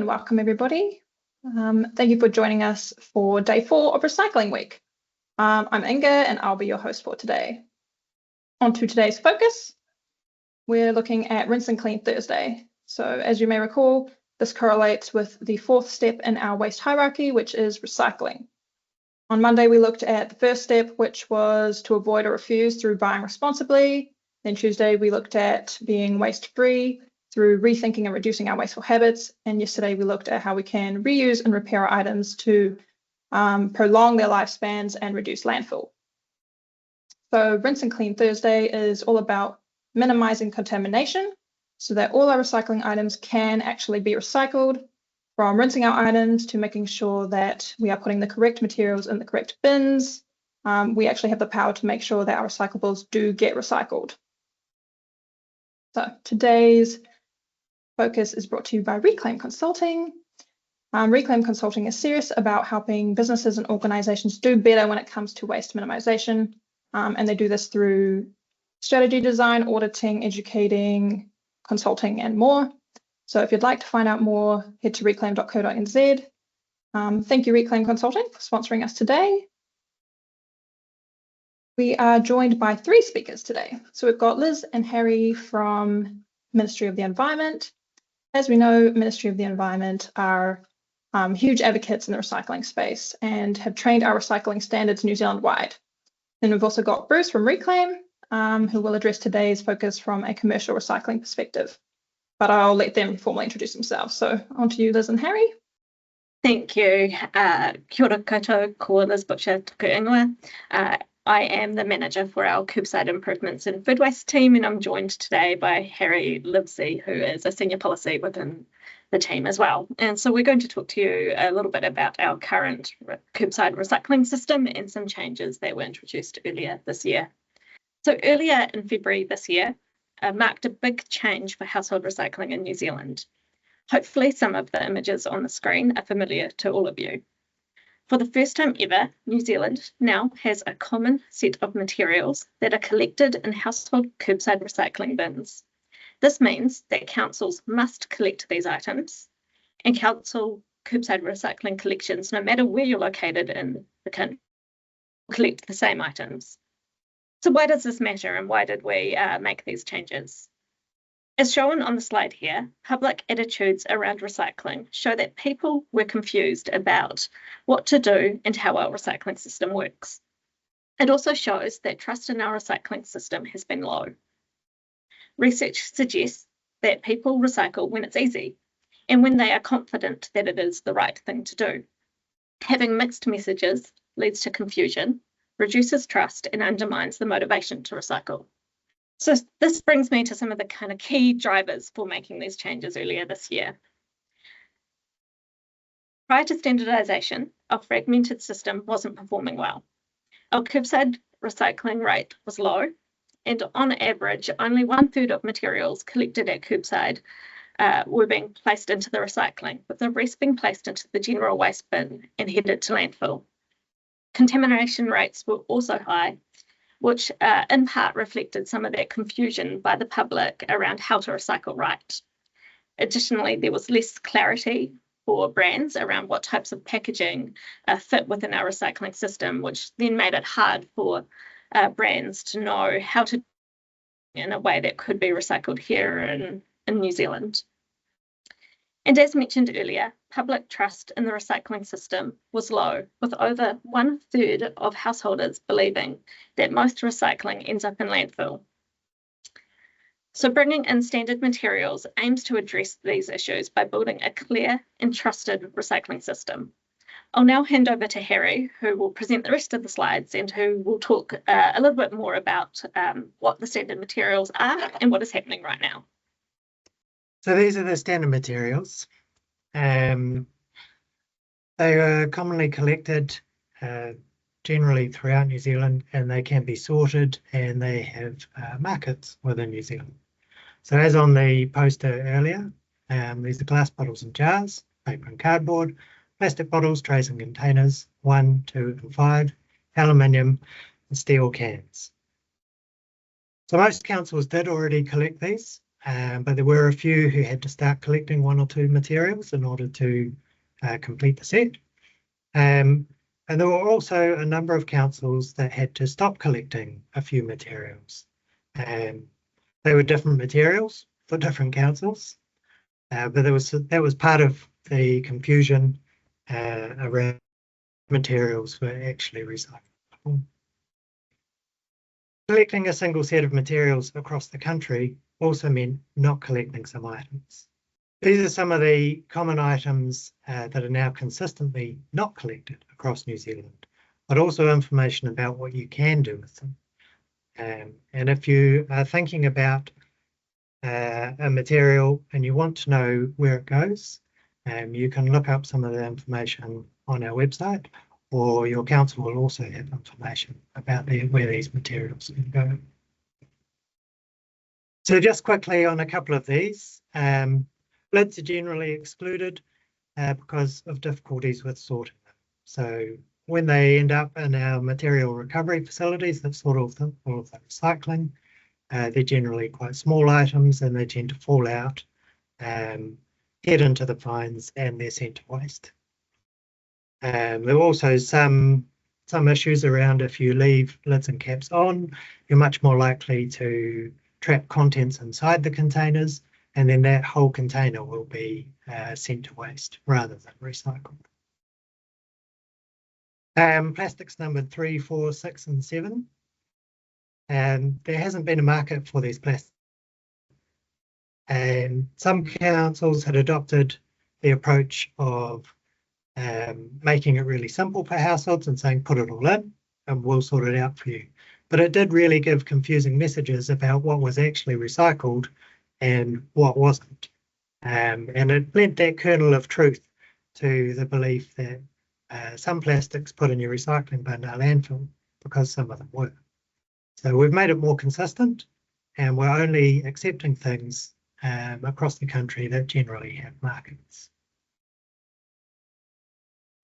and welcome everybody. Thank you for joining us for day 4 of Recycling Week. I'm Inga and I'll be your host for today. On to today's focus, we're looking at Rinse and Clean Thursday. So as you may recall, this correlates with the 4th step in our waste hierarchy, which is recycling. On Monday, we looked at the first step, which was to avoid or refuse through buying responsibly. Then Tuesday, we looked at being waste-free through rethinking and reducing our wasteful habits. And yesterday, we looked at how we can reuse and repair our items to prolong their lifespans and reduce landfill. So Rinse and Clean Thursday is all about minimizing contamination so that all our recycling items can actually be recycled, from rinsing our items to making sure that we are putting the correct materials in the correct bins. We actually have the power to make sure that our recyclables do get recycled. So today's focus is brought to you by Reclaim Consulting. Reclaim Consulting is serious about helping businesses and organizations do better when it comes to waste minimization. And they do this through strategy design, auditing, educating, consulting, and more. So if you'd like to find out more, head to reclaim.co.nz. Thank you, Reclaim Consulting, for sponsoring us today. We are joined by 3 speakers today. So we've got Liz and Harry from Ministry of the Environment. As we know, Ministry of the Environment are huge advocates in the recycling space and have trained our recycling standards New Zealand-wide. Then we've also got Bruce from Reclaim, who will address today's focus from a commercial recycling perspective. But I'll let them formally introduce themselves. So on to you, Liz and Harry. Thank you. Kia ora koutou, ko Liz Butcher tuku ingoa. I am the manager for our Kerbside Improvements and Food Waste team, and I'm joined today by Harry Livesey, who is a senior policy within the team as well. And so we're going to talk to you a little bit about our current curbside recycling system and some changes that were introduced earlier this year. So earlier in February this year, marked a big change for household recycling in New Zealand. Hopefully some of the images on the screen are familiar to all of you. For the first time ever, New Zealand now has a common set of materials that are collected in household curbside recycling bins. This means that councils must collect these items, and council curbside recycling collections, no matter where you're located in the country, collect the same items. So why does this matter, and why did we make these changes? As shown on the slide here, public attitudes around recycling show that people were confused about what to do and how our recycling system works. It also shows that trust in our recycling system has been low. Research suggests that people recycle when it's easy and when they are confident that it is the right thing to do. Having mixed messages leads to confusion, reduces trust, and undermines the motivation to recycle. So this brings me to some of the kind of key drivers for making these changes earlier this year. Prior to standardisation, our fragmented system wasn't performing well. Our curbside recycling rate was low, and on average, only 1/3 of materials collected at curbside were being placed into the recycling, with the rest being placed into the general waste bin and headed to landfill. Contamination rates were also high, which in part reflected some of that confusion by the public around how to recycle right. Additionally, there was less clarity for brands around what types of packaging fit within our recycling system, which then made it hard for brands to know how to do in a way that could be recycled here in New Zealand. And as mentioned earlier, public trust in the recycling system was low, with over 1/3 of householders believing that most recycling ends up in landfill. So bringing in standard materials aims to address these issues by building a clear and trusted recycling system. I'll now hand over to Harry, who will present the rest of the slides and who will talk a little bit more about what the standard materials are and what is happening right now. So these are the standard materials. They are commonly collected generally throughout New Zealand, and they can be sorted, and they have markets within New Zealand. So as on the poster earlier, these are glass bottles and jars, paper and cardboard, plastic bottles, trays and containers, 1, 2 and 5, aluminium and steel cans. So most councils did already collect these. but there were a few who had to start collecting 1 or 2 materials in order to complete the set. And there were also a number of councils that had to stop collecting a few materials. They were different materials for different councils, but that was part of the confusion around materials were actually recyclable. Collecting a single set of materials across the country also meant not collecting some items. These are some of the common items that are now consistently not collected across New Zealand, but also information about what you can do with them. And if you are thinking about a material and you want to know where it goes, you can look up some of the information on our website, or your council will also have information about where these materials can go. So just quickly on a couple of these, lids are generally excluded because of difficulties with sorting them. So when they end up in our material recovery facilities that sort all of the recycling, they're generally quite small items and they tend to fall out, head into the fines, and they're sent to waste. There are also some issues around if you leave lids and caps on, you're much more likely to trap contents inside the containers, and then that whole container will be sent to waste rather than recycled. Plastics numbered 3, 4, 6, and 7. There hasn't been a market for these plastics. And some councils had adopted the approach of making it really simple for households and saying, put it all in and we'll sort it out for you. But it did really give confusing messages about what was actually recycled and what wasn't. And it lent that kernel of truth to the belief that some plastics put in your recycling bin are landfill because some of them were. So we've made it more consistent, and we're only accepting things across the country that generally have markets.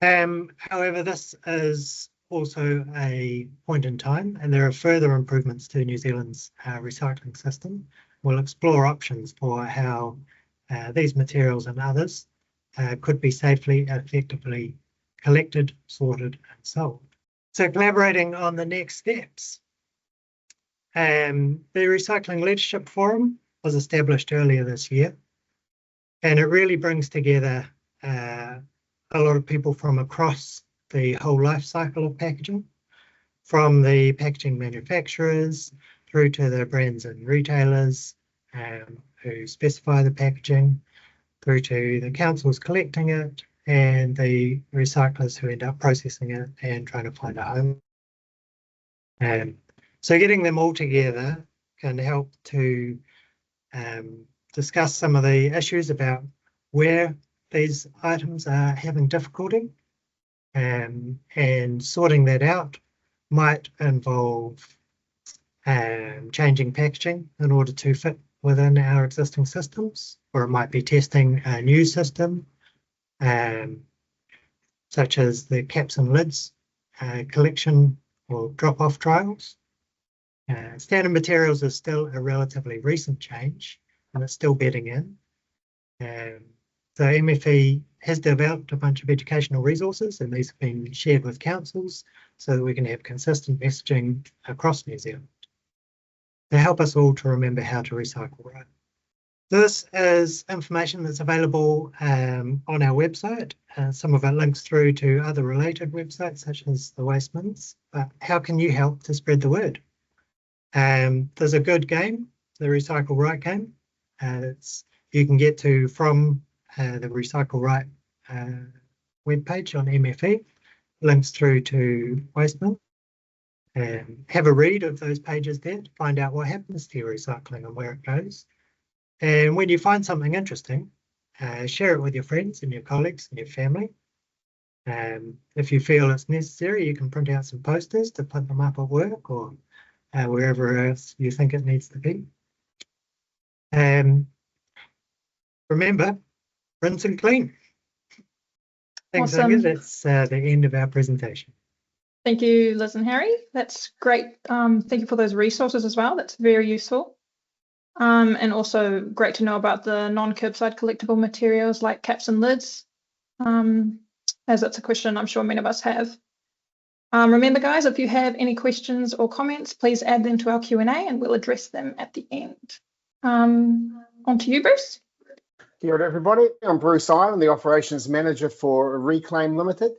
However, this is also a point in time, and there are further improvements to New Zealand's recycling system. We'll explore options for how these materials and others could be safely and effectively collected, sorted, and sold. So collaborating on the next steps. The Recycling Leadership Forum was established earlier this year, and it really brings together a lot of people from across the whole life cycle of packaging, from the packaging manufacturers through to the brands and retailers who specify the packaging, through to the councils collecting it, and the recyclers who end up processing it and trying to find a home. So getting them all together can help to discuss some of the issues about where these items are having difficulty, and sorting that out might involve changing packaging in order to fit within our existing systems, or it might be testing a new system, such as the caps and lids collection or drop-off trials. Standard materials is still a relatively recent change, and it's still bedding in. So MFE has developed a bunch of educational resources, and these have been shared with councils so that we can have consistent messaging across New Zealand to help us all to remember how to recycle right. This is information that's available on our website. Some of it links through to other related websites such as the Waste Bins. But how can you help to spread the word? There's a good game, the Recycle Right game. You can get to from the Recycle Right webpage on MFE, links through to Waste Bin. Have a read of those pages there to find out what happens to your recycling and where it goes. And when you find something interesting, share it with your friends and your colleagues and your family. If you feel it's necessary, you can print out some posters to put them up at work or wherever else you think it needs to be. Remember, rinse and clean. Thanks, Awesome. Inga. That's the end of our presentation. Thank you, Liz and Harry. That's great. Thank you for those resources as well. That's very useful. And also great to know about the non-curbside collectible materials like caps and lids, as that's a question I'm sure many of us have. Remember, guys, if you have any questions or comments, please add them to our Q&A and we'll address them at the end. On to you, Bruce. Kia ora, everybody. I'm Bruce Ivan, the Operations Manager for Reclaim Ltd.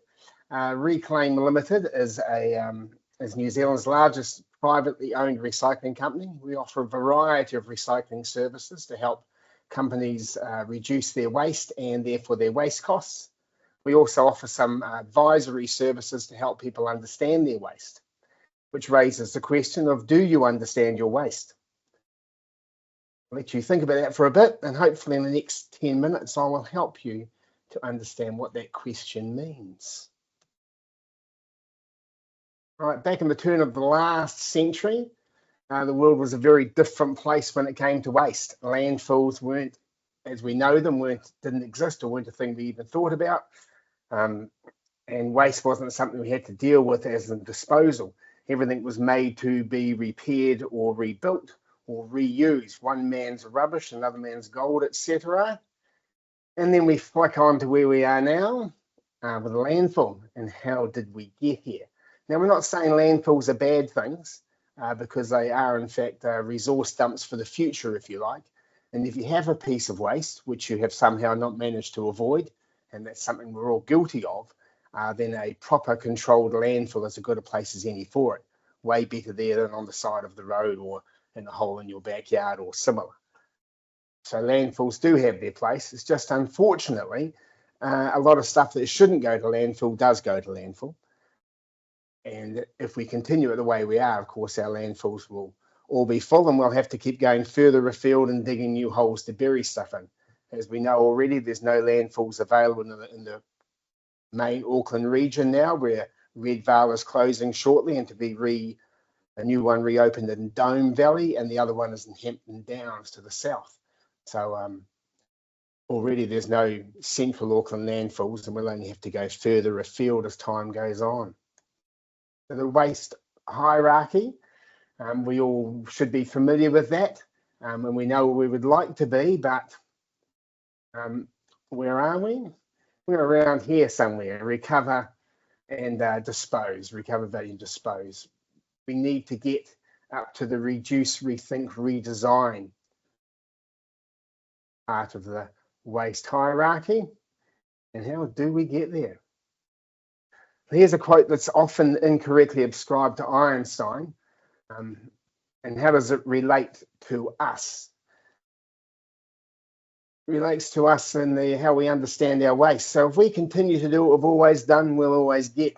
Reclaim Ltd is New Zealand's largest privately owned recycling company. We offer a variety of recycling services to help companies reduce their waste and therefore their waste costs. We also offer some advisory services to help people understand their waste, which raises the question of, do you understand your waste? I'll let you think about that for a bit, and hopefully in the next 10 minutes, I will help you to understand what that question means. All right, back in the turn of the last century, the world was a very different place when it came to waste. Landfills weren't, as we know them, didn't exist or weren't a thing we even thought about. And waste wasn't something we had to deal with as a disposal. Everything was made to be repaired or rebuilt or reused. One man's rubbish, another man's gold, etc. And then we flick on to where we are now with a landfill, and how did we get here? Now, we're not saying landfills are bad things because they are in fact resource dumps for the future, if you like. And if you have a piece of waste which you have somehow not managed to avoid, and that's something we're all guilty of, then a proper controlled landfill is as good a place as any for it. Way better there than on the side of the road or in a hole in your backyard or similar. So landfills do have their place. It's just unfortunately a lot of stuff that shouldn't go to landfill does go to landfill. And if we continue it the way we are, of course, our landfills will all be full and we'll have to keep going further afield and digging new holes to bury stuff in. As we know already, there's no landfills available in the main Auckland region now, where Red Vale is closing shortly, and to be a new one reopened in Dome Valley, and the other one is in Hampton Downs to the south. So already there's no central Auckland landfills, and we'll only have to go further afield as time goes on. So the waste hierarchy, we all should be familiar with that, and we know where we would like to be, but where are we? We're around here somewhere. Recover and dispose, recover, value, dispose. We need to get up to the reduce, rethink, redesign part of the waste hierarchy. And how do we get there? Here's a quote that's often incorrectly ascribed to Einstein. And how does it relate to us? Relates to us and how we understand our waste. So if we continue to do what we've always done, we'll always get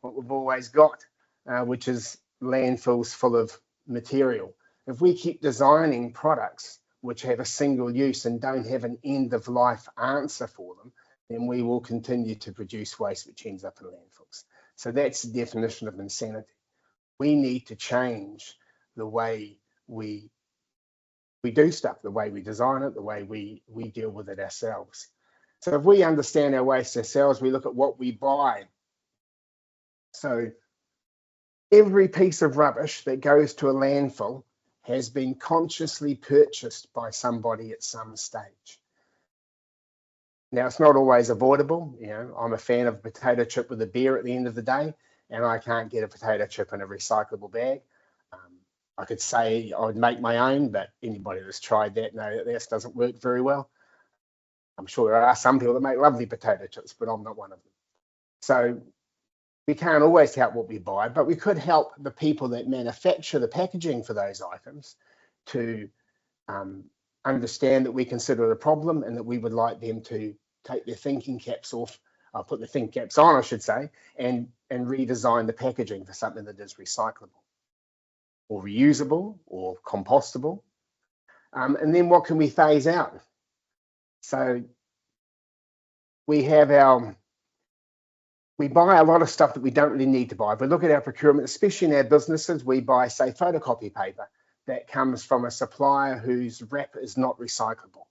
what we've always got, which is landfills full of material. If we keep designing products which have a single use and don't have an end of life answer for them, then we will continue to produce waste which ends up in landfills. So that's the definition of insanity. We need to change the way we do stuff, the way we design it, the way we deal with it ourselves. So if we understand our waste ourselves, we look at what we buy. So every piece of rubbish that goes to a landfill has been consciously purchased by somebody at some stage. Now, it's not always avoidable. You know, I'm a fan of a potato chip with a beer at the end of the day, and I can't get a potato chip in a recyclable bag. I could say I would make my own, but anybody that's tried that know that this doesn't work very well. I'm sure there are some people that make lovely potato chips, but I'm not one of them. So we can't always help what we buy, but we could help the people that manufacture the packaging for those items to understand that we consider it a problem and that we would like them to take their thinking caps off, put the thinking caps on, I should say, and redesign the packaging for something that is recyclable or reusable or compostable. And then what can we phase out? So we have we buy a lot of stuff that we don't really need to buy. If we look at our procurement, especially in our businesses, we buy, say, photocopy paper that comes from a supplier whose wrap is not recyclable.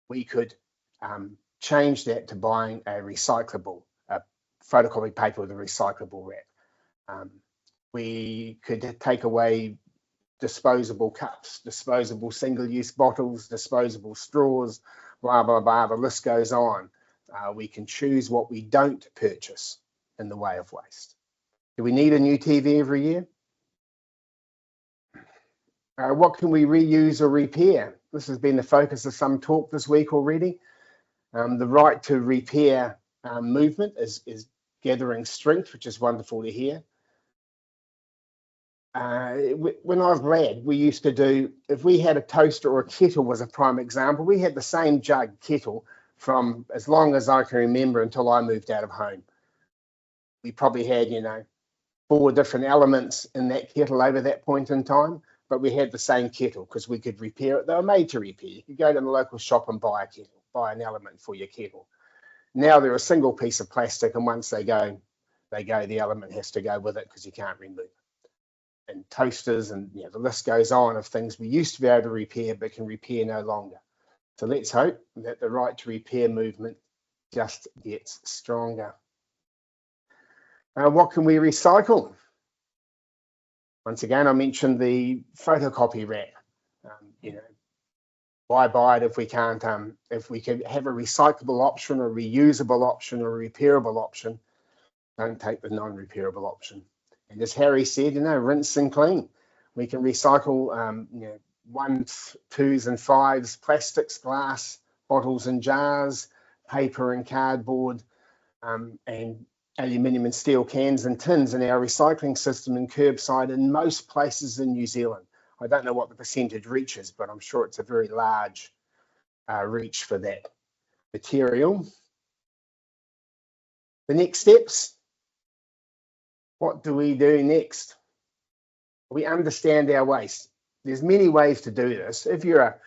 We could change that to buying a recyclable photocopy paper with a recyclable wrap. We could take away disposable cups, disposable single-use bottles, disposable straws, blah, blah, blah. The list goes on. We can choose what we don't purchase in the way of waste. Do we need a new TV every year? What can we reuse or repair? This has been the focus of some talk this week already. The right to repair movement is gathering strength, which is wonderful to hear. When I was a lad, we used to do, if we had a toaster or a kettle was a prime example, we had the same jug kettle from as long as I can remember until I moved out of home. We probably had, 4 different elements in that kettle over that point in time, but we had the same kettle because we could repair it. They were made to repair. You could go to the local shop and buy a kettle, buy an element for your kettle. Now they're a single piece of plastic, and once they go, the element has to go with it because you can't remove it. And toasters, and the list goes on of things we used to be able to repair but can repair no longer. So let's hope that the right to repair movement just gets stronger. What can we recycle? Once again, I mentioned the photocopy wrap. Why buy it if we can't, if we can have a recyclable option, a reusable option, or a repairable option, don't take the non-repairable option. And as Harry said, rinse and clean. We can recycle 1s, 2s and 5s, plastics, glass, bottles and jars, paper and cardboard, and aluminium and steel cans and tins in our recycling system and kerbside in most places in New Zealand. I don't know what the percentage reaches, but I'm sure it's a very large reach for that material. The next steps. What do we do next? We understand our waste. There's many ways to do this. If you're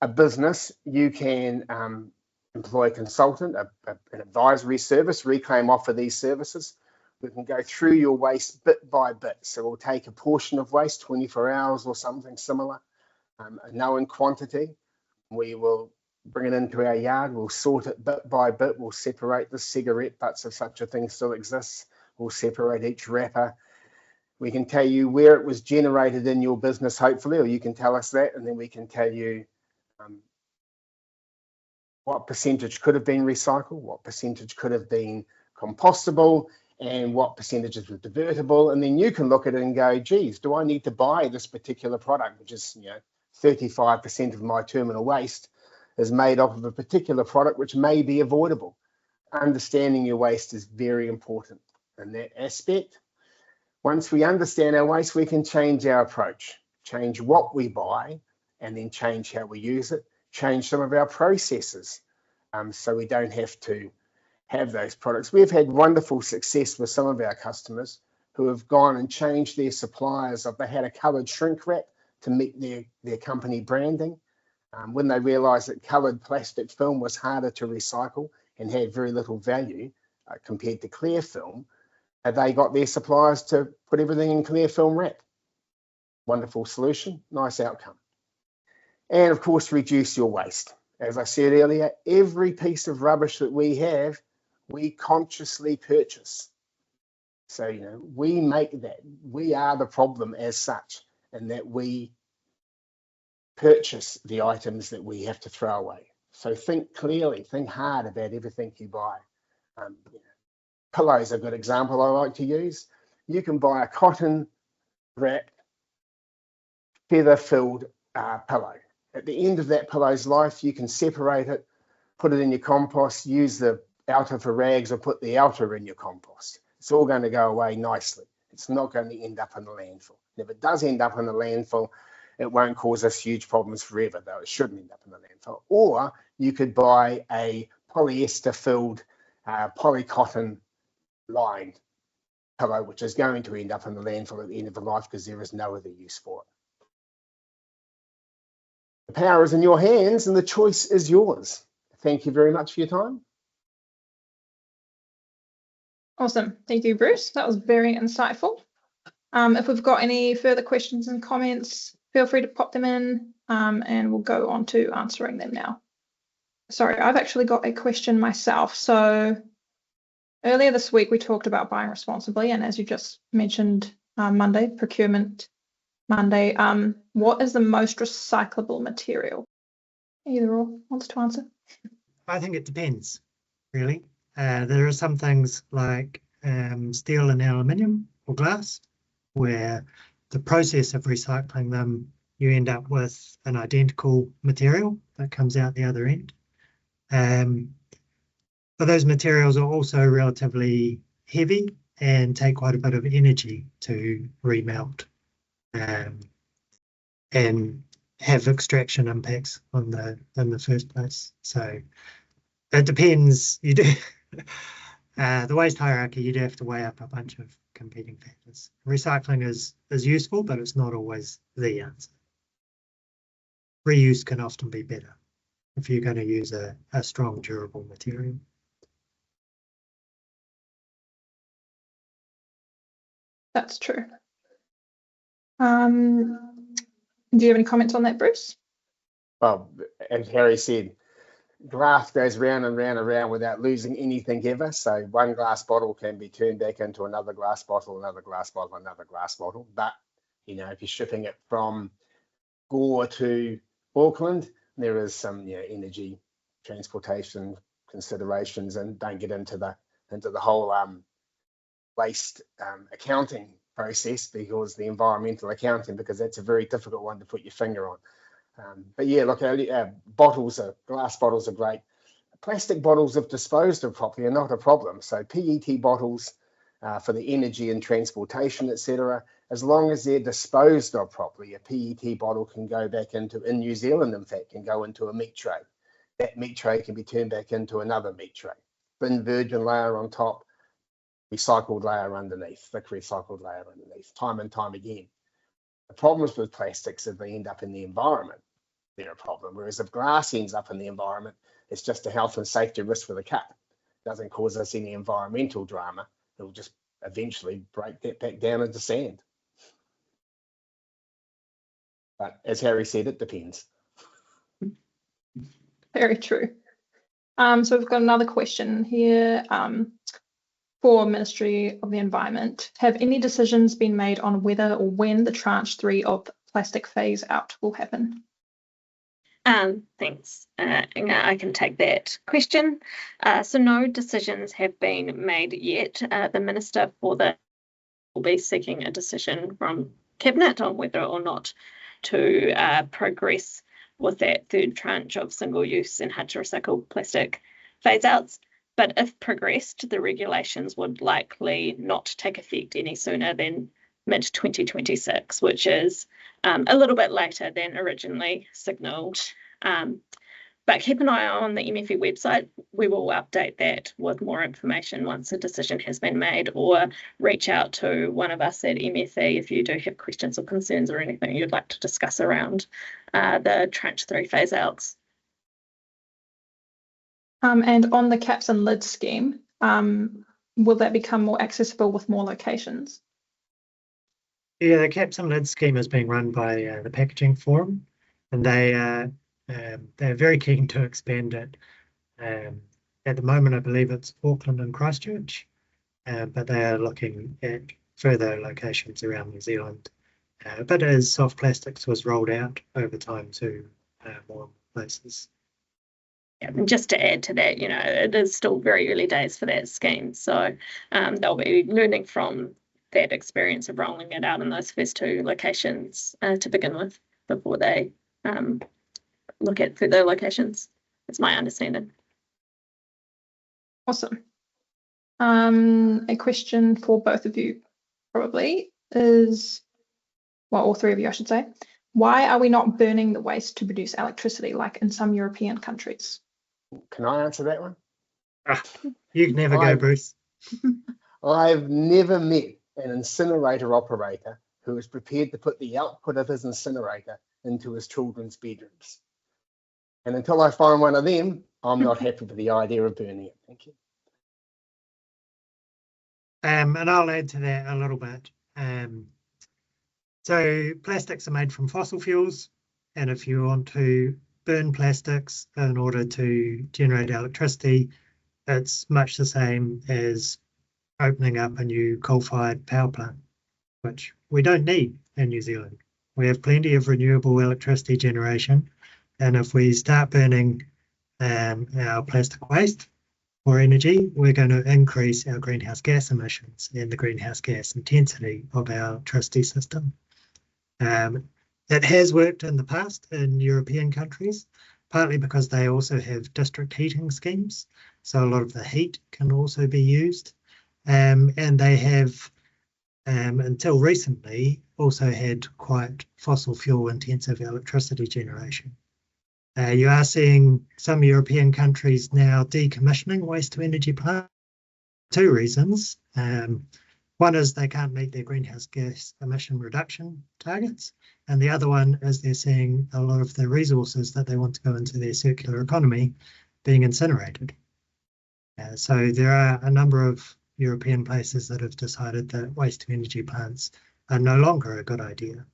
a business, you can employ a consultant, an advisory service. Reclaim offer these services. We can go through your waste bit by bit. So we'll take a portion of waste, 24 hours or something similar, a known quantity. We will bring it into our yard. We'll sort it bit by bit. We'll separate the cigarette butts if such a thing still exists. We'll separate each wrapper. We can tell you where it was generated in your business, hopefully, or you can tell us that, and then we can tell you what percentage could have been recycled, what percentage could have been compostable, and what percentages were divertible. And then you can look at it and go, geez, do I need to buy this particular product, which is 35% of my terminal waste is made up of a particular product which may be avoidable. Understanding your waste is very important in that aspect. Once we understand our waste, we can change our approach, change what we buy, and then change how we use it, change some of our processes so we don't have to have those products. We've had wonderful success with some of our customers who have gone and changed their suppliers. They had a coloured shrink wrap to meet their company branding. When they realised that coloured plastic film was harder to recycle and had very little value compared to clear film, they got their suppliers to put everything in clear film wrap. Wonderful solution, nice outcome. And of course, reduce your waste. As I said earlier, every piece of rubbish that we have, we consciously purchase. So, we make that. We are the problem as such, and that we purchase the items that we have to throw away. So think clearly, think hard about everything you buy. Pillows are a good example I like to use. You can buy a cotton wrapped, feather-filled pillow. At the end of that pillow's life, you can separate it, put it in your compost, use the outer for rags, or put the outer in your compost. It's all going to go away nicely. It's not going to end up in the landfill. And if it does end up in the landfill, it won't cause us huge problems forever, though it shouldn't end up in the landfill. Or you could buy a polyester-filled, polycotton lined pillow, which is going to end up in the landfill at the end of the life because there is no other use for it. The power is in your hands and the choice is yours. Thank you very much for your time. Awesome. Thank you, Bruce. That was very insightful. If we've got any further questions and comments, feel free to pop them in and we'll go on to answering them now. Sorry, I've actually got a question myself. So earlier this week, we talked about buying responsibly. And as you just mentioned, Monday, procurement Monday. What is the most recyclable material? Either or wants to answer. I think it depends, really. There are some things like steel and aluminium or glass, where the process of recycling them, you end up with an identical material that comes out the other end. But those materials are also relatively heavy and take quite a bit of energy to remelt, and have extraction impacts on in the first place. So it depends. You do the waste hierarchy. You do have to weigh up a bunch of competing factors. Recycling is useful, but it's not always the answer. Reuse can often be better if you're going to use a strong, durable material. That's true. Do you have any comments on that, Bruce? Well, as Harry said, glass goes round and round and round without losing anything ever. So one glass bottle can be turned back into another glass bottle, another glass bottle, another glass bottle. But, you know, if you're shipping it from Gore to Auckland, there is some energy, transportation considerations, and don't get into the whole waste accounting process, because the environmental accounting, because that's a very difficult one to put your finger on. But yeah, look, glass bottles are great. Plastic bottles, if disposed of properly, are not a problem. So PET bottles for the energy and transportation, etc., as long as they're disposed of properly, a PET bottle can go back in New Zealand, in fact, can go into a meat tray. That meat tray can be turned back into another meat tray. Thin virgin layer on top, recycled layer underneath, thick recycled layer underneath, time and time again. The problems with plastics, if they end up in the environment, they're a problem. Whereas if glass ends up in the environment, it's just a health and safety risk for the cup. It doesn't cause us any environmental drama. It'll just eventually break that back down into sand. But as Harry said, it depends. Very true. So we've got another question here for Ministry of the Environment. Have any decisions been made on whether or when the tranche 3 of plastic phase out will happen? Thanks. I can take that question. So no decisions have been made yet. The Minister for the will be seeking a decision from Cabinet on whether or not to progress with that third tranche of single-use and hard-to-recycle plastic phase-outs. But if progressed, the regulations would likely not take effect any sooner than mid-2026, which is a little bit later than originally signalled. But keep an eye on the MFE website. We will update that with more information once a decision has been made, or reach out to one of us at MFE if you do have questions or concerns or anything you'd like to discuss around the tranche 3 phase outs. And on the caps and lids scheme, will that become more accessible with more locations? Yeah, the caps and lids scheme is being run by the Packaging Forum, and they're very keen to expand it. At the moment, I believe it's Auckland and Christchurch, but they are looking at further locations around New Zealand. But as soft plastics was rolled out over time to more places. Yeah, and just to add to that, it is still very early days for that scheme. So they'll be learning from that experience of rolling it out in those first 2 locations to begin with before they look at further locations. That's my understanding. Awesome. A question for both of you probably is, well, all 3 of you, I should say. Why are we not burning the waste to produce electricity like in some European countries? Can I answer that one? You can never go, Bruce. I've never met an incinerator operator who is prepared to put the output of his incinerator into his children's bedrooms. And until I find one of them, I'm not happy with the idea of burning it. Thank you. And I'll add to that a little bit. So plastics are made from fossil fuels, and if you want to burn plastics in order to generate electricity, it's much the same as opening up a new coal-fired power plant, which we don't need in New Zealand. We have plenty of renewable electricity generation, and if we start burning our plastic waste for energy, we're going to increase our greenhouse gas emissions and the greenhouse gas intensity of our electricity system. It has worked in the past in European countries, partly because they also have district heating schemes, so a lot of the heat can also be used, and they have until recently also had quite fossil fuel intensive electricity generation. You are seeing some European countries now decommissioning waste to energy plants. Two reasons. One is they can't meet their greenhouse gas emission reduction targets, and the other one is they're seeing a lot of the resources that they want to go into their circular economy being incinerated. So there are a number of European places that have decided that waste to energy plants are no longer a good idea.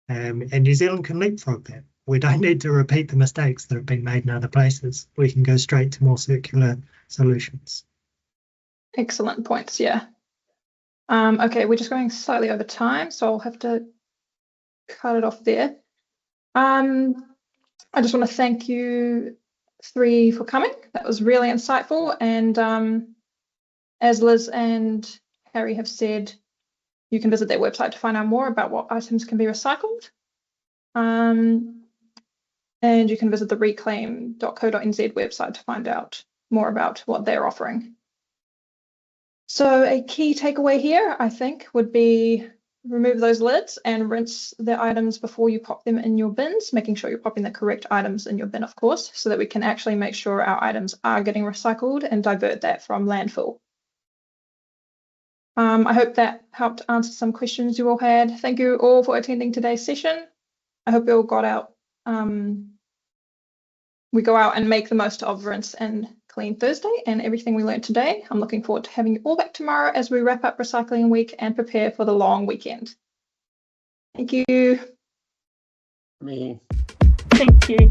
And New Zealand can leapfrog that. We don't need to repeat the mistakes that have been made in other places. We can go straight to more circular solutions. Excellent points, yeah. Okay, we're just going slightly over time, so I'll have to cut it off there. I just want to thank you three for coming. That was really insightful. And as Liz and Harry have said, you can visit their website to find out more about what items can be recycled. And you can visit the reclaim.co.nz website to find out more about what they're offering. So a key takeaway here, I think, would be remove those lids and rinse the items before you pop them in your bins, making sure you're popping the correct items in your bin, of course, so that we can actually make sure our items are getting recycled and divert that from landfill. I hope that helped answer some questions you all had. Thank you all for attending today's session. I hope you all got out. We go out and make the most of Rinse and Clean Thursday and everything we learned today. I'm looking forward to having you all back tomorrow as we wrap up Recycling Week and prepare for the long weekend. Thank you. Me. Thank you.